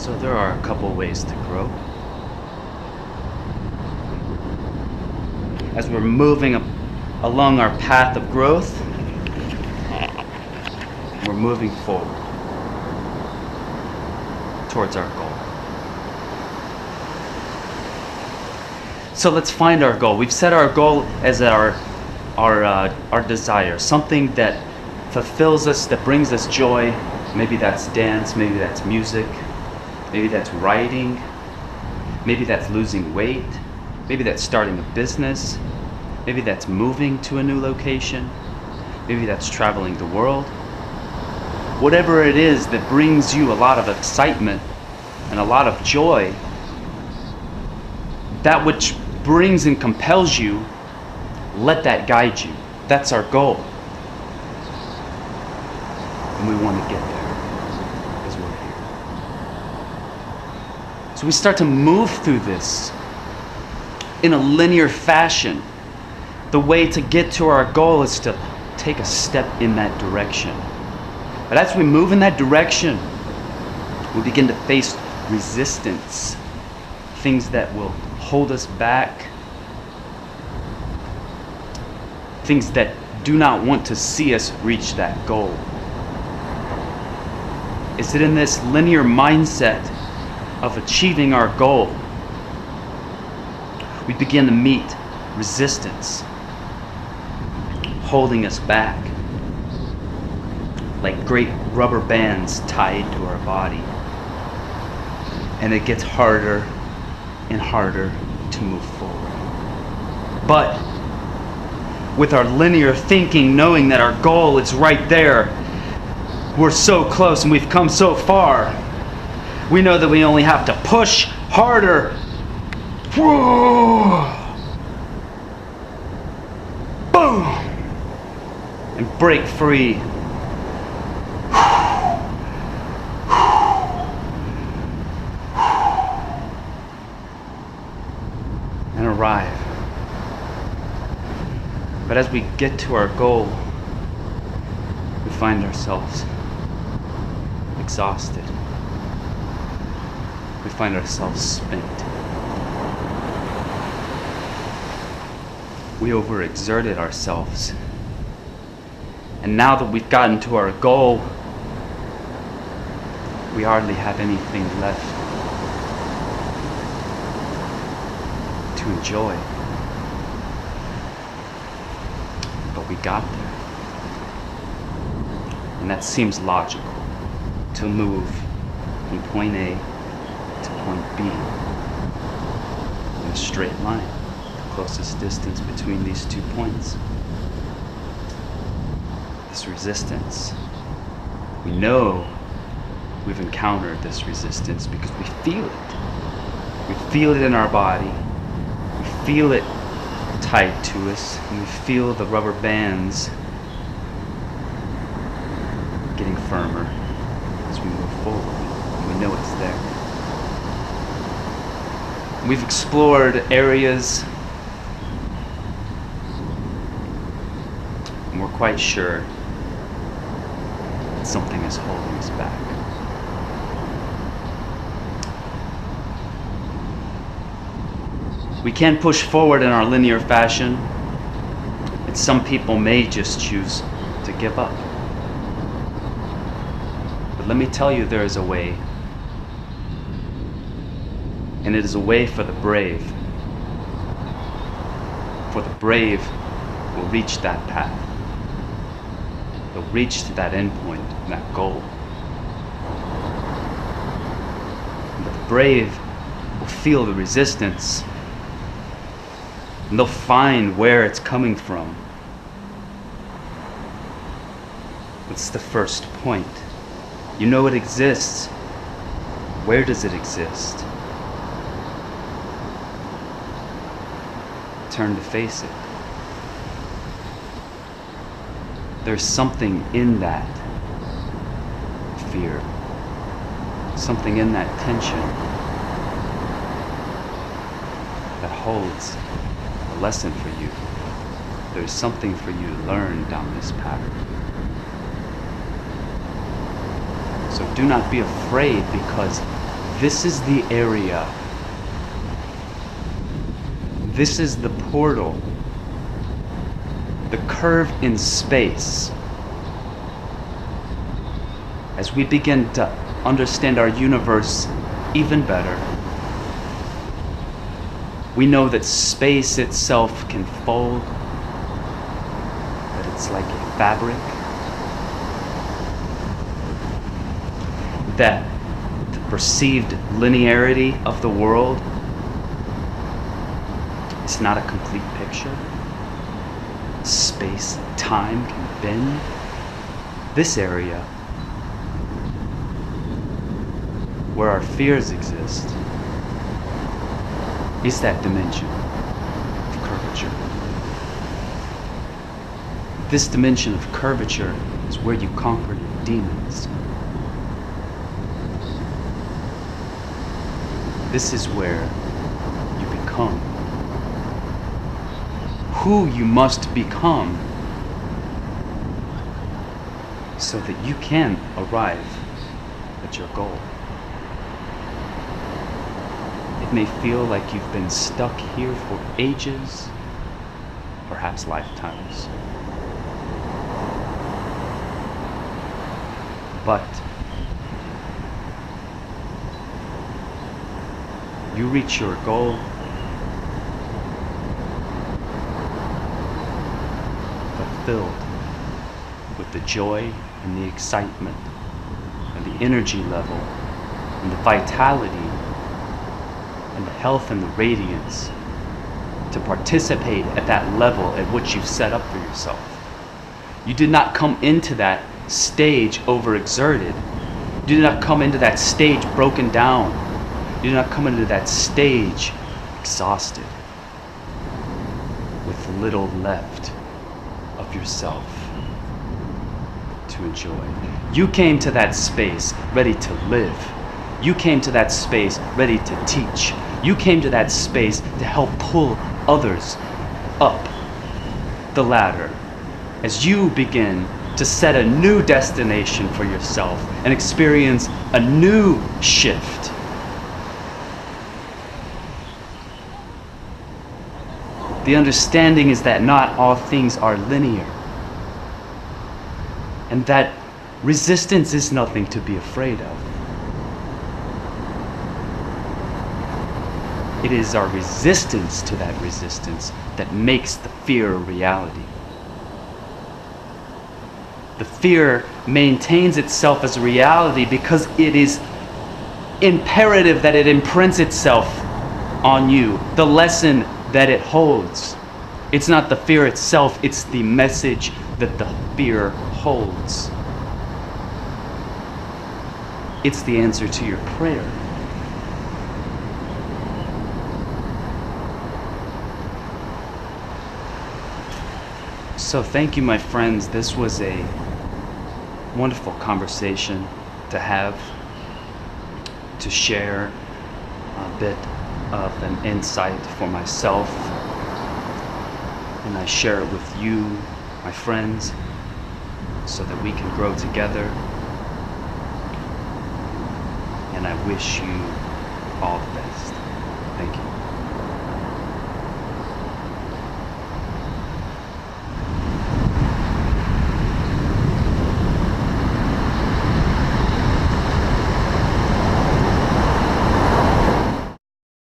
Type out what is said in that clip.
So there are a couple ways to grow. As we're moving along our path of growth, we're moving forward towards our goal. So let's find our goal. We've set our goal as our desire, something that fulfills us, that brings us joy. Maybe that's dance, maybe that's music, maybe that's writing, maybe that's losing weight, maybe that's starting a business, maybe that's moving to a new location, maybe that's traveling the world. Whatever it is that brings you a lot of excitement and a lot of joy, that which brings and compels you, let that guide you. That's our goal. And we want to get there because we're here. So we start to move through this in a linear fashion. The way to get to our goal is to take a step in that direction. But as we move in that direction, we begin to face resistance, things that will hold us back, things that do not want to see us reach that goal. Is it in this linear mindset of achieving our goal, we begin to meet resistance, holding us back, like great rubber bands tied to our body. And it gets harder and harder to move forward. But with our linear thinking, knowing that our goal is right there, we're so close and we've come so far, we know that we only have to push harder. Whoa! Boom! And break free. And arrive. But as we get to our goal, we find ourselves exhausted. We find ourselves spent. We overexerted ourselves. And now that we've gotten to our goal, we hardly have anything left to enjoy. But we got there. And that seems logical, to move from point A to point B in a straight line, the closest distance between these 2 points. This resistance, we know we've encountered this resistance because we feel it. We feel it in our body. We feel it tied to us, and we feel the rubber bands getting firmer as we move forward. And we know it's there. We've explored areas, and we're quite sure that something is holding us back. We can't push forward in our linear fashion, and some people may just choose to give up. But let me tell you, there is a way. And it is a way for the brave. For the brave will reach that path. They'll reach to that end point, that goal. But the brave will feel the resistance, and they'll find where it's coming from. What's the first point? You know it exists. Where does it exist? Turn to face it. There's something in that fear, something in that tension that holds a lesson for you. There's something for you to learn down this pattern. So do not be afraid, because This is the area. This is the portal. The curve in space. As we begin to understand our universe even better, we know that space itself can fold, that it's like a fabric, that the perceived linearity of the world is not a complete picture. Space, time can bend. This area, where our fears exist, is that dimension of curvature. This dimension of curvature is where you conquer your demons. This is where you become who you must become so that you can arrive at your goal. It may feel like you've been stuck here for ages, perhaps lifetimes. But you reach your goal, filled with the joy and the excitement and the energy level and the vitality and the health and the radiance to participate at that level at which you've set up for yourself. You did not come into that stage overexerted. You did not come into that stage broken down. You did not come into that stage exhausted with little left of yourself to enjoy. You came to that space ready to live. You came to that space ready to teach. You came to that space to help pull others up the ladder as you begin to set a new destination for yourself and experience a new shift. The understanding is that not all things are linear, and that resistance is nothing to be afraid of. It is our resistance to that resistance that makes the fear a reality. The fear maintains itself as a reality because it is imperative that it imprints itself on you, the lesson that it holds. It's not the fear itself, it's the message that the fear holds. It's the answer to your prayer. So thank you, my friends. This was a wonderful conversation to have, to share a bit of an insight for myself, and I share it with you, my friends, so that we can grow together. And I wish you all the best. Thank you.